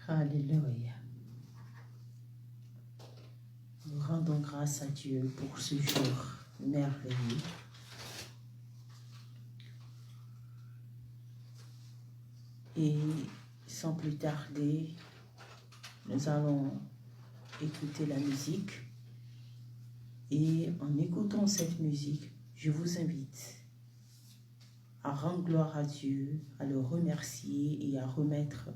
Alléluia. Nous rendons grâce à Dieu pour ce jour merveilleux. Et sans plus tarder, nous allons écouter la musique. Et en écoutant cette musique, je vous invite à rendre gloire à Dieu, à le remercier et à remettre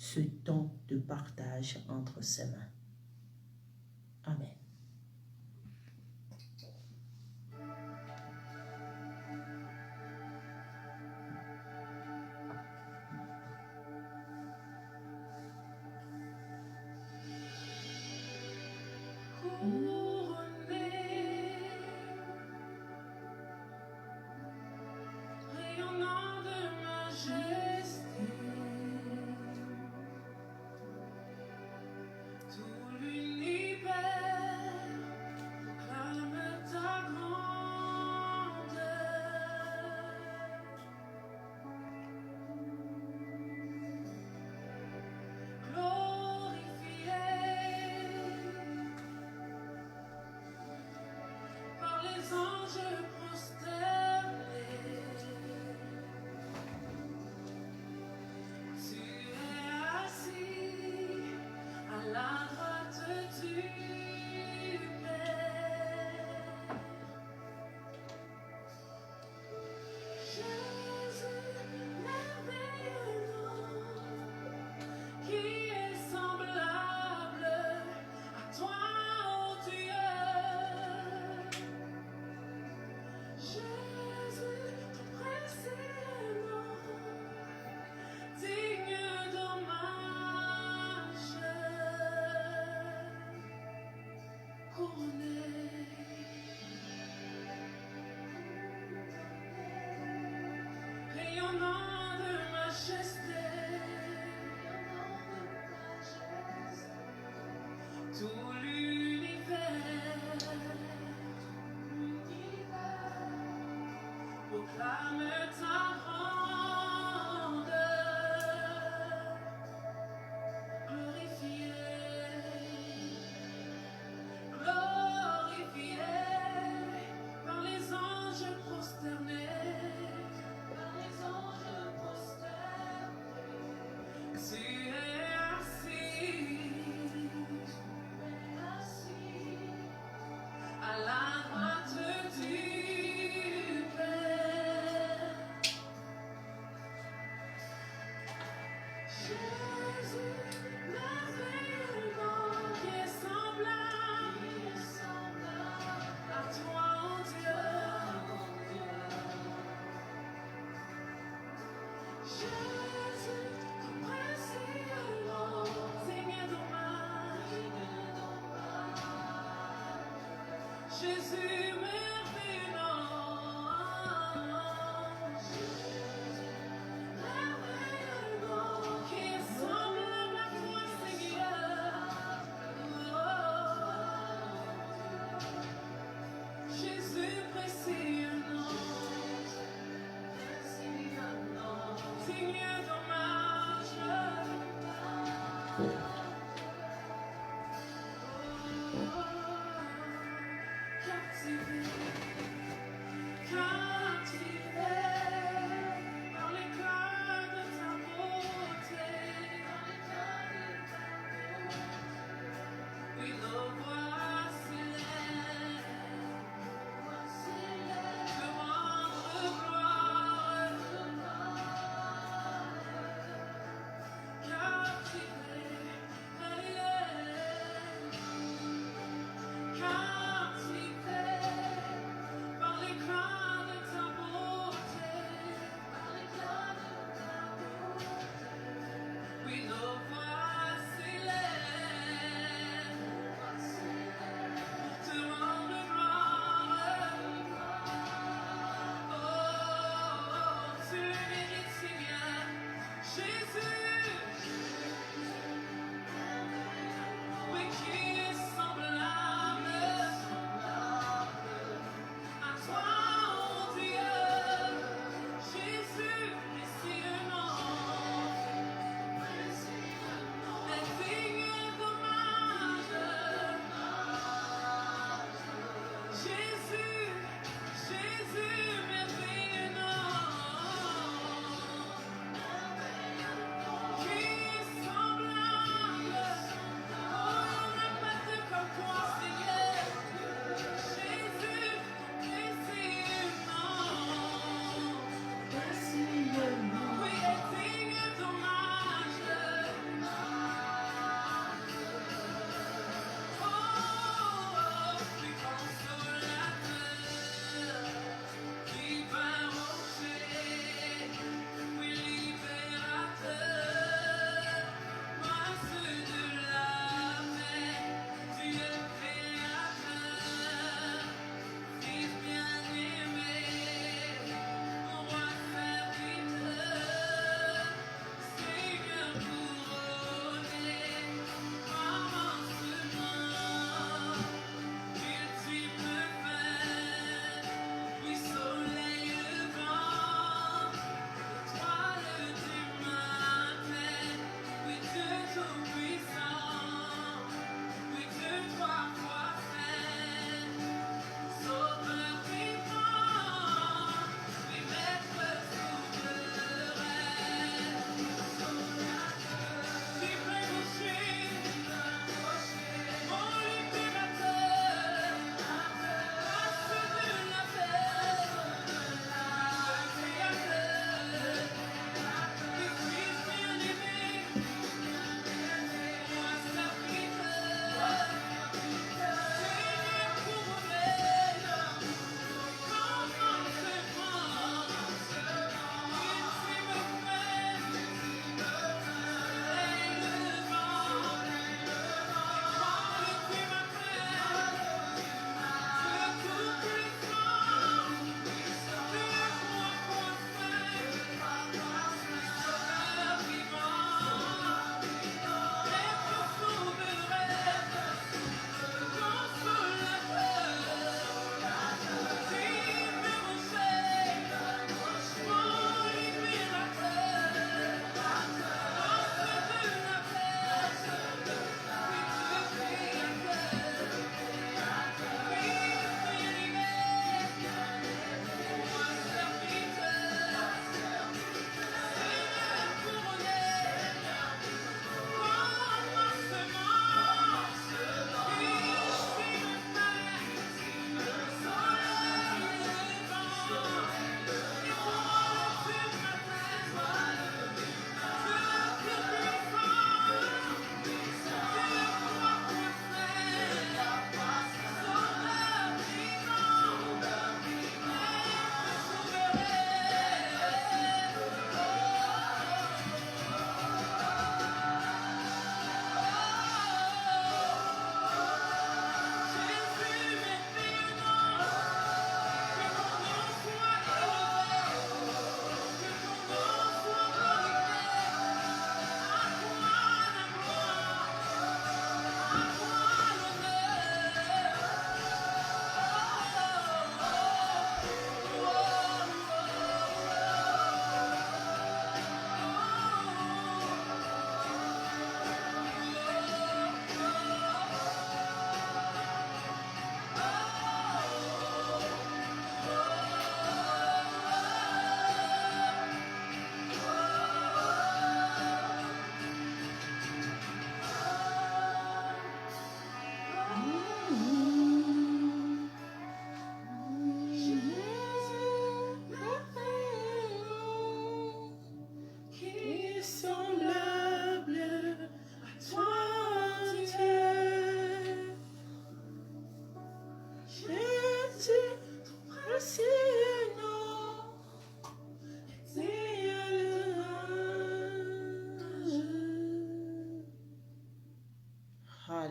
ce temps de partage entre ses mains. Amen.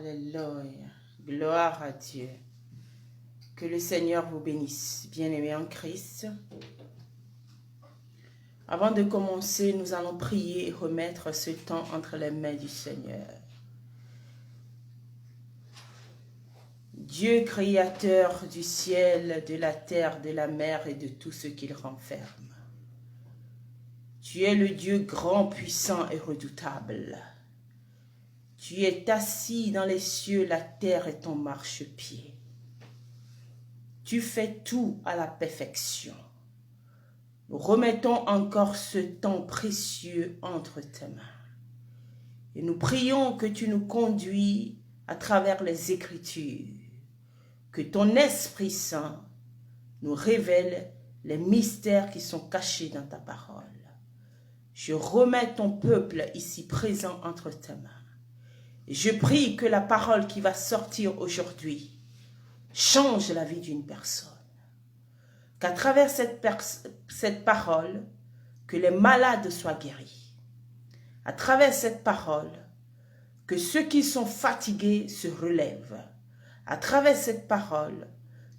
Alléluia. Gloire à Dieu. Que le Seigneur vous bénisse, bien-aimés en Christ. Avant de commencer, nous allons prier et remettre ce temps entre les mains du Seigneur. Dieu créateur du ciel, de la terre, de la mer et de tout ce qu'il renferme. Tu es le Dieu grand, puissant et redoutable. Tu es assis dans les cieux, la terre est ton marchepied. Tu fais tout à la perfection. Nous remettons encore ce temps précieux entre tes mains. Et nous prions que tu nous conduis à travers les Écritures, que ton Esprit Saint nous révèle les mystères qui sont cachés dans ta parole. Je remets ton peuple ici présent entre tes mains. Je prie que la parole qui va sortir aujourd'hui change la vie d'une personne. Qu'à travers cette parole, que les malades soient guéris. À travers cette parole, que ceux qui sont fatigués se relèvent. À travers cette parole,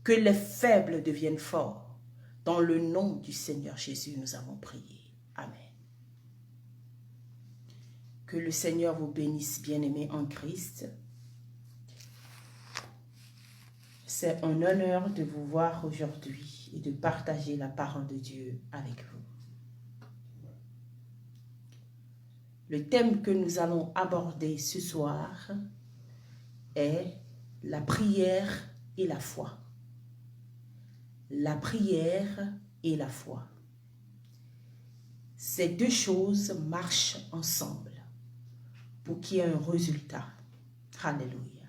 que les faibles deviennent forts. Dans le nom du Seigneur Jésus, nous avons prié. Amen. Que le Seigneur vous bénisse, bien-aimés en Christ. C'est un honneur de vous voir aujourd'hui et de partager la parole de Dieu avec vous. Le thème que nous allons aborder ce soir est la prière et la foi. La prière et la foi. Ces deux choses marchent ensemble pour qu'il y ait un résultat. Alléluia.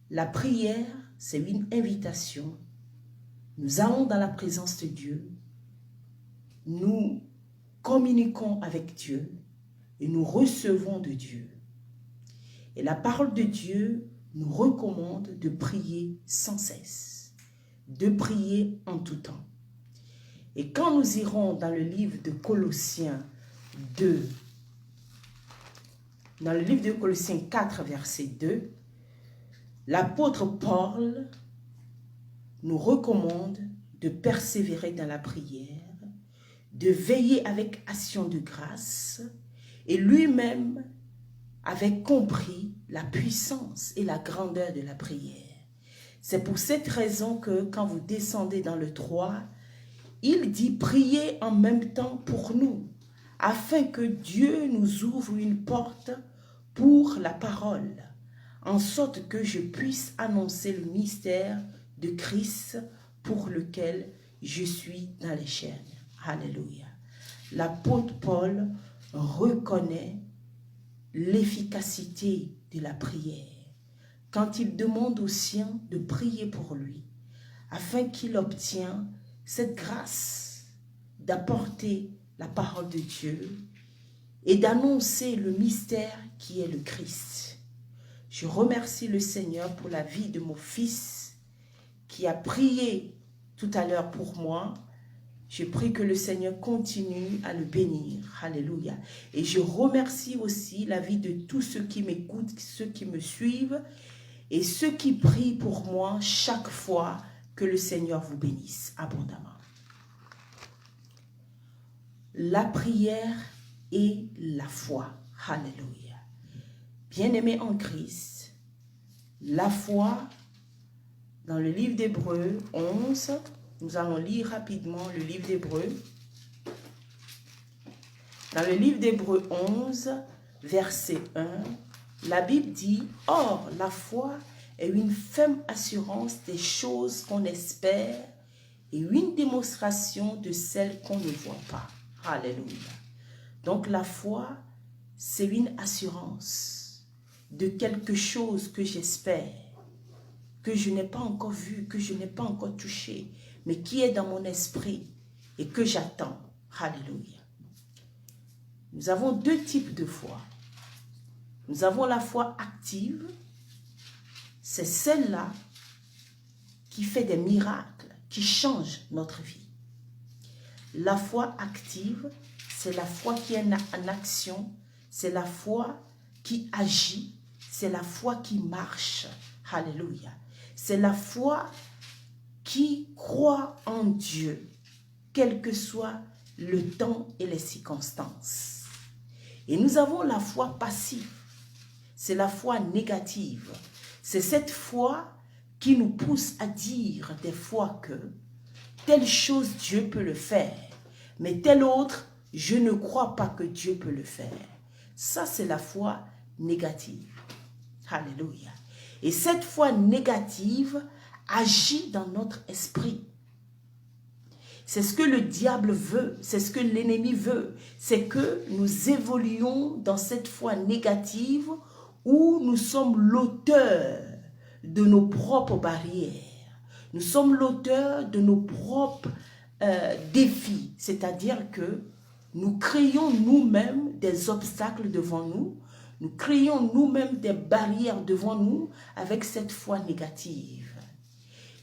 La prière, c'est une invitation. Nous allons dans la présence de Dieu. Nous communiquons avec Dieu et nous recevons de Dieu. Et la parole de Dieu nous recommande de prier sans cesse, de prier en tout temps. Et quand nous irons dans le livre de Colossiens 2, dans le livre de Colossiens 4, verset 2, l'apôtre Paul nous recommande de persévérer dans la prière, de veiller avec action de grâce, et lui-même avait compris la puissance et la grandeur de la prière. C'est pour cette raison que quand vous descendez dans le 3, il dit priez en même temps pour nous, afin que Dieu nous ouvre une porte pour la parole, en sorte que je puisse annoncer le mystère de Christ pour lequel je suis dans les chaînes. Alléluia. L'apôtre Paul reconnaît l'efficacité de la prière quand il demande aux siens de prier pour lui, afin qu'il obtienne cette grâce d'apporter la parole de Dieu et d'annoncer le mystère qui est le Christ. Je remercie le Seigneur pour la vie de mon fils qui a prié tout à l'heure pour moi. Je prie que le Seigneur continue à le bénir. Alléluia. Et je remercie aussi la vie de tous ceux qui m'écoutent, ceux qui me suivent et ceux qui prient pour moi chaque fois. Que le Seigneur vous bénisse abondamment. La prière et la foi. Alléluia. Bien-aimés en Christ, la foi, dans le livre d'Hébreux 11, nous allons lire rapidement le livre d'Hébreux. Dans le livre d'Hébreux 11, verset 1, la Bible dit « Or, la foi est une ferme assurance des choses qu'on espère et une démonstration de celles qu'on ne voit pas. » Alléluia. Donc la foi, c'est une assurance de quelque chose que j'espère, que je n'ai pas encore vu, que je n'ai pas encore touché, mais qui est dans mon esprit et que j'attends. Alléluia. Nous avons deux types de foi. Nous avons la foi active, c'est celle-là qui fait des miracles, qui change notre vie. La foi active, c'est la foi qui est en action, c'est la foi qui agit, c'est la foi qui marche. Alléluia. C'est la foi qui croit en Dieu, quel que soit le temps et les circonstances. Et nous avons la foi passive. C'est la foi négative. C'est cette foi qui nous pousse à dire des fois que telle chose, Dieu peut le faire, mais telle autre, je ne crois pas que Dieu peut le faire. Ça, c'est la foi négative. Alléluia. Et cette foi négative agit dans notre esprit. C'est ce que le diable veut, c'est ce que l'ennemi veut. C'est que nous évoluions dans cette foi négative où nous sommes l'auteur de nos propres barrières. Nous sommes l'auteur de nos propres défis. C'est-à-dire que nous créons nous-mêmes des obstacles devant nous. Nous créons nous-mêmes des barrières devant nous avec cette foi négative.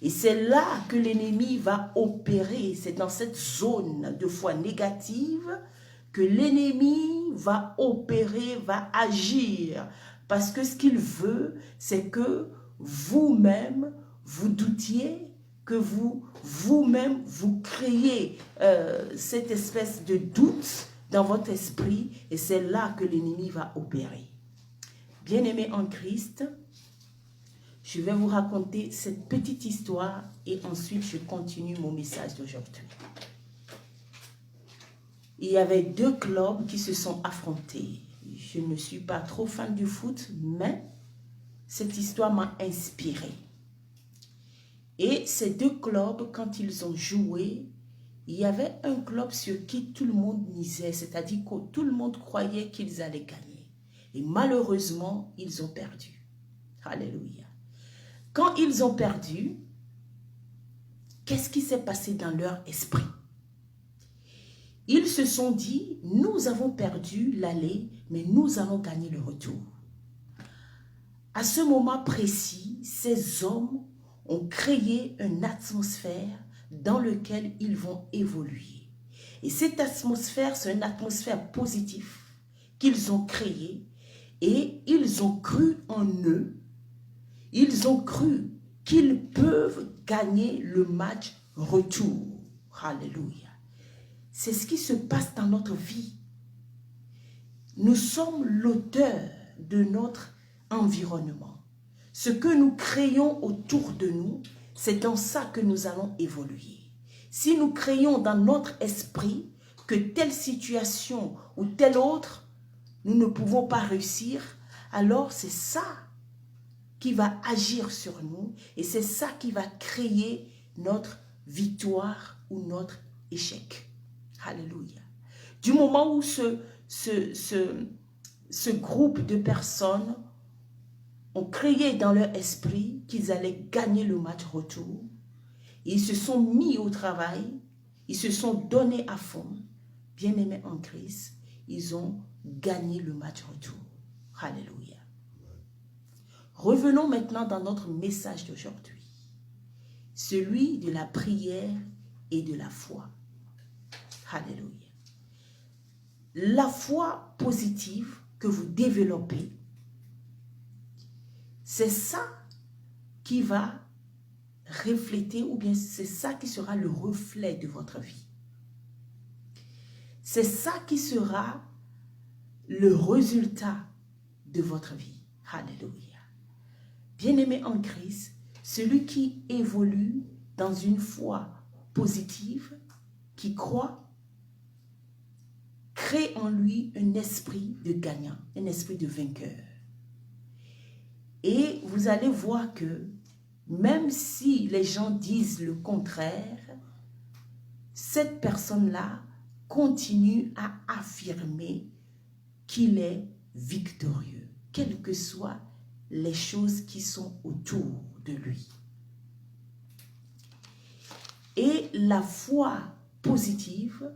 Et c'est là que l'ennemi va opérer. C'est dans cette zone de foi négative que l'ennemi va opérer, va agir. Parce que ce qu'il veut, c'est que vous-même, vous doutiez, que vous-même, vous créez cette espèce de doute dans votre esprit. Et c'est là que l'ennemi va opérer. Bien-aimés en Christ, je vais vous raconter cette petite histoire et ensuite je continue mon message d'aujourd'hui. Il y avait deux clubs qui se sont affrontés. Je ne suis pas trop fan du foot, mais cette histoire m'a inspirée. Et ces deux clubs, quand ils ont joué, il y avait un club sur qui tout le monde misait, c'est-à-dire que tout le monde croyait qu'ils allaient gagner. Et malheureusement, ils ont perdu. Alléluia. Quand ils ont perdu, qu'est-ce qui s'est passé dans leur esprit? Ils se sont dit, nous avons perdu l'aller, mais nous allons gagner le retour. À ce moment précis, ces hommes ont créé une atmosphère dans laquelle ils vont évoluer. Et cette atmosphère, c'est une atmosphère positive qu'ils ont créée et ils ont cru en eux. Ils ont cru qu'ils peuvent gagner le match retour. Alléluia. C'est ce qui se passe dans notre vie. Nous sommes l'auteur de notre environnement. Ce que nous créons autour de nous, c'est dans ça que nous allons évoluer. Si nous créons dans notre esprit que telle situation ou telle autre, nous ne pouvons pas réussir, alors c'est ça qui va agir sur nous et c'est ça qui va créer notre victoire ou notre échec. Alléluia. Du moment où ce groupe de personnes ont créé dans leur esprit qu'ils allaient gagner le match retour, ils se sont mis au travail, ils se sont donnés à fond, bien-aimés en Christ, ils ont gagné le match retour. Alléluia. Revenons maintenant dans notre message d'aujourd'hui, celui de la prière et de la foi. Alléluia. La foi positive que vous développez, c'est ça qui va refléter ou bien c'est ça qui sera le reflet de votre vie. C'est ça qui sera le résultat de votre vie. Alléluia. Bien-aimé en Christ, celui qui évolue dans une foi positive, qui croit, crée en lui un esprit de gagnant, un esprit de vainqueur. Et vous allez voir que même si les gens disent le contraire, cette personne-là continue à affirmer qu'il est victorieux, quelles que soient les choses qui sont autour de lui. Et la foi positive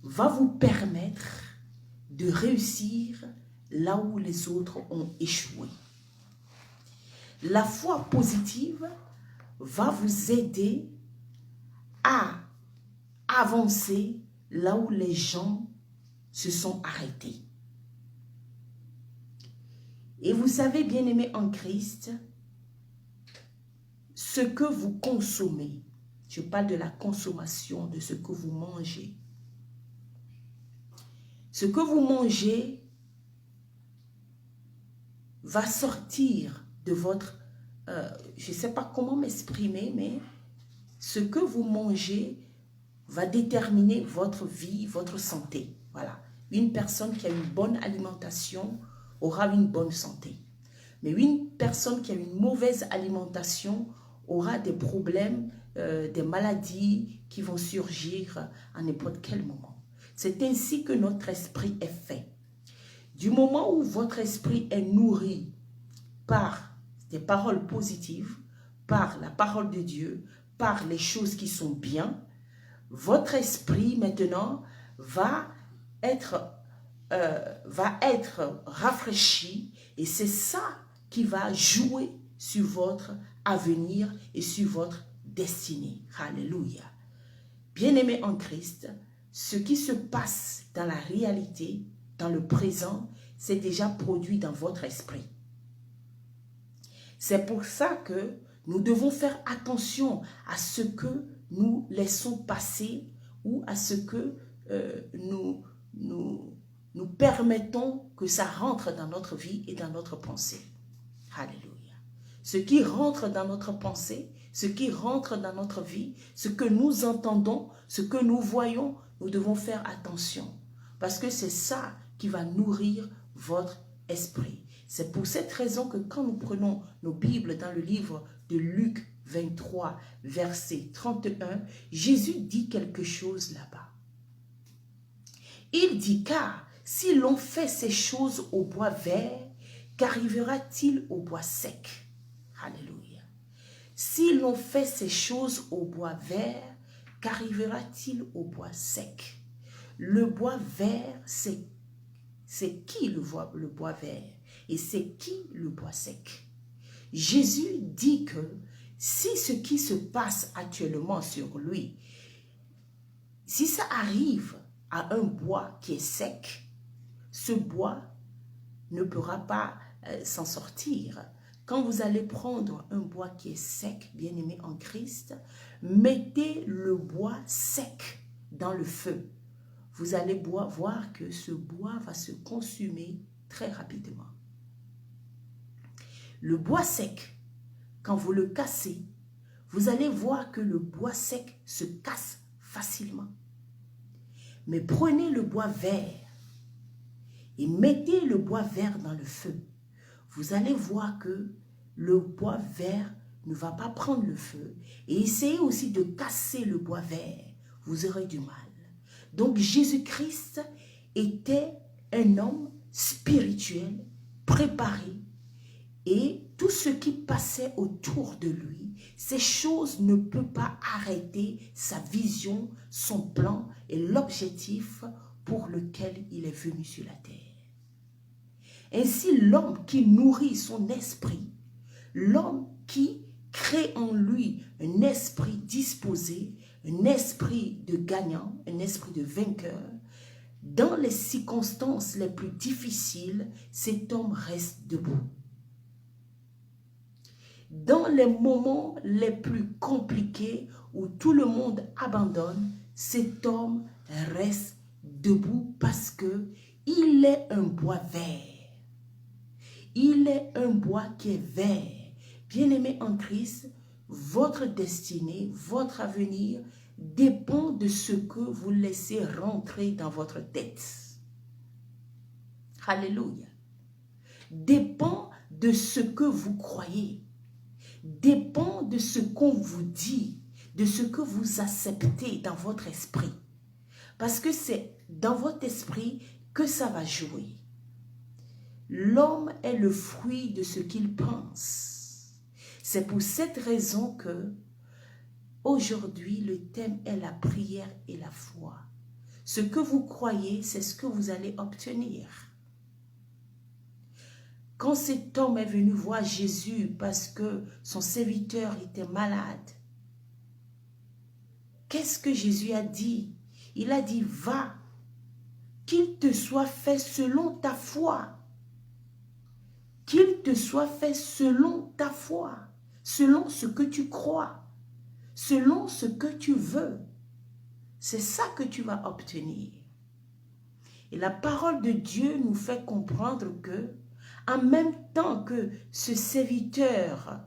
va vous permettre de réussir là où les autres ont échoué. La foi positive va vous aider à avancer là où les gens se sont arrêtés. Et vous savez, bien-aimés en Christ, ce que vous consommez, je parle de la consommation, de ce que vous mangez. Ce que vous mangez va sortir de votre... je ne sais pas comment m'exprimer, mais ce que vous mangez va déterminer votre vie, votre santé. Voilà. Une personne qui a une bonne alimentation aura une bonne santé. Mais une personne qui a une mauvaise alimentation aura des problèmes, des maladies qui vont surgir à n'importe quel moment. C'est ainsi que notre esprit est fait. Du moment où votre esprit est nourri par des paroles positives, par la parole de Dieu, par les choses qui sont bien, votre esprit maintenant va être rafraîchi et c'est ça qui va jouer sur votre avenir et sur votre destinée. Alléluia. Bien-aimés en Christ, ce qui se passe dans la réalité, dans le présent, c'est déjà produit dans votre esprit. C'est pour ça que nous devons faire attention à ce que nous laissons passer ou à ce que nous permettons que ça rentre dans notre vie et dans notre pensée. Alléluia. Ce qui rentre dans notre pensée, ce qui rentre dans notre vie, ce que nous entendons, ce que nous voyons, nous devons faire attention. Parce que c'est ça qui va nourrir votre esprit. C'est pour cette raison que quand nous prenons nos Bibles dans le livre de Luc 23, verset 31, Jésus dit quelque chose là-bas. Il dit, car si l'on fait ces choses au bois vert, qu'arrivera-t-il au bois sec? Alléluia. Si l'on fait ces choses au bois vert, qu'arrivera-t-il au bois sec? Le bois vert, c'est qui le bois vert? Et c'est qui le bois sec? Jésus dit que si ce qui se passe actuellement sur lui, si ça arrive à un bois qui est sec, ce bois ne pourra pas s'en sortir. Quand vous allez prendre un bois qui est sec, bien-aimé en Christ, mettez le bois sec dans le feu. Vous allez voir que ce bois va se consumer très rapidement. Le bois sec, quand vous le cassez, vous allez voir que le bois sec se casse facilement. Mais prenez le bois vert et mettez le bois vert dans le feu. Vous allez voir que le bois vert ne va pas prendre le feu. Et essayez aussi de casser le bois vert. Vous aurez du mal. Donc Jésus-Christ était un homme spirituel, préparé. Et tout ce qui passait autour de lui, ces choses ne peuvent pas arrêter sa vision, son plan et l'objectif pour lequel il est venu sur la terre. Ainsi, l'homme qui nourrit son esprit, l'homme qui crée en lui un esprit disposé, un esprit de gagnant, un esprit de vainqueur, dans les circonstances les plus difficiles, cet homme reste debout. Dans les moments les plus compliqués où tout le monde abandonne, cet homme reste debout parce que il est un bois vert. Il est un bois qui est vert. Bien-aimé en Christ, votre destinée, votre avenir dépend de ce que vous laissez rentrer dans votre tête. Alléluia. Dépend de ce que vous croyez. Dépend de ce qu'on vous dit, de ce que vous acceptez dans votre esprit. Parce que c'est dans votre esprit que ça va jouer. L'homme est le fruit de ce qu'il pense. C'est pour cette raison que aujourd'hui le thème est la prière et la foi. Ce que vous croyez, c'est ce que vous allez obtenir. Quand cet homme est venu voir Jésus parce que son serviteur était malade, qu'est-ce que Jésus a dit? Il a dit, va, qu'il te soit fait selon ta foi. qu'il te soit fait selon ta foi, selon ce que tu crois, selon ce que tu veux. C'est ça que tu vas obtenir. Et la parole de Dieu nous fait comprendre que, en même temps que ce serviteur,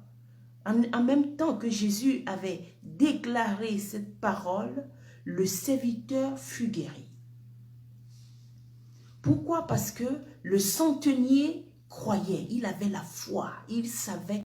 en même temps que Jésus avait déclaré cette parole, le serviteur fut guéri. Pourquoi? Parce que le centenier croyait, il avait la foi, il savait